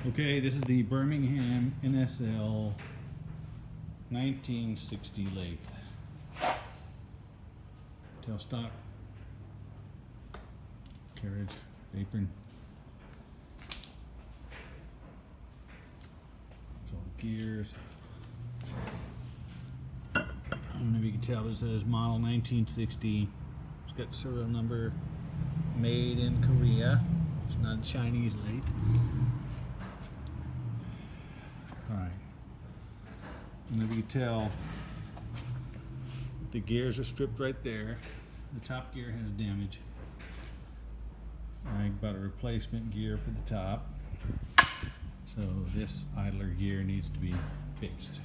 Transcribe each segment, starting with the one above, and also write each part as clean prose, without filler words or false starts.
Okay, this is the Birmingham NSL 1960 lathe. Tailstock, carriage, apron. So the gears. I don't know if you can tell, but it says model 1960. It's got serial number, made in Korea. It's not a Chinese lathe. Alright. And if you can tell, the gears are stripped right there. The top gear has damage. I bought a replacement gear for the top. So this idler gear needs to be fixed.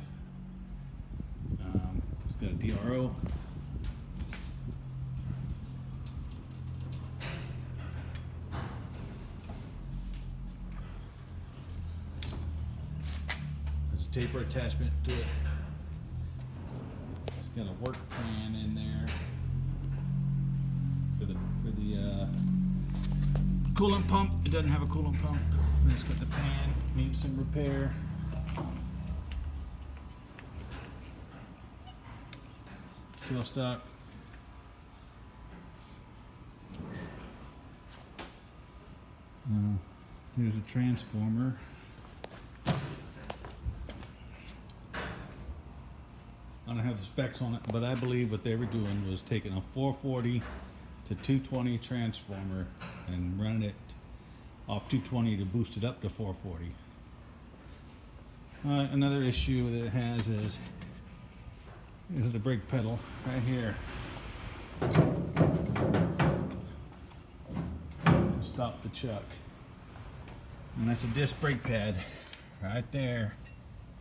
It's got a DRO. There's a taper attachment to it. It's got a work plan in there for the coolant pump. It doesn't have a coolant pump. And it's got the pan, needs some repair. Tailstock. Here's a transformer. I don't have the specs on it, but I believe what they were doing was taking a 440 to 220 transformer and running it off 220 to boost it up to 440. Another issue that it has is the brake pedal right here to stop the chuck. And that's a disc brake pad right there,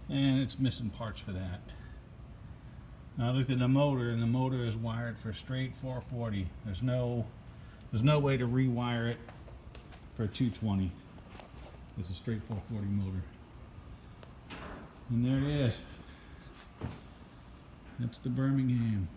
and it's missing parts for that. Now I looked at the motor, and the motor is wired for straight 440. There's no way to rewire it for 220. It's a straight 440 motor. And there it is. That's the Birmingham.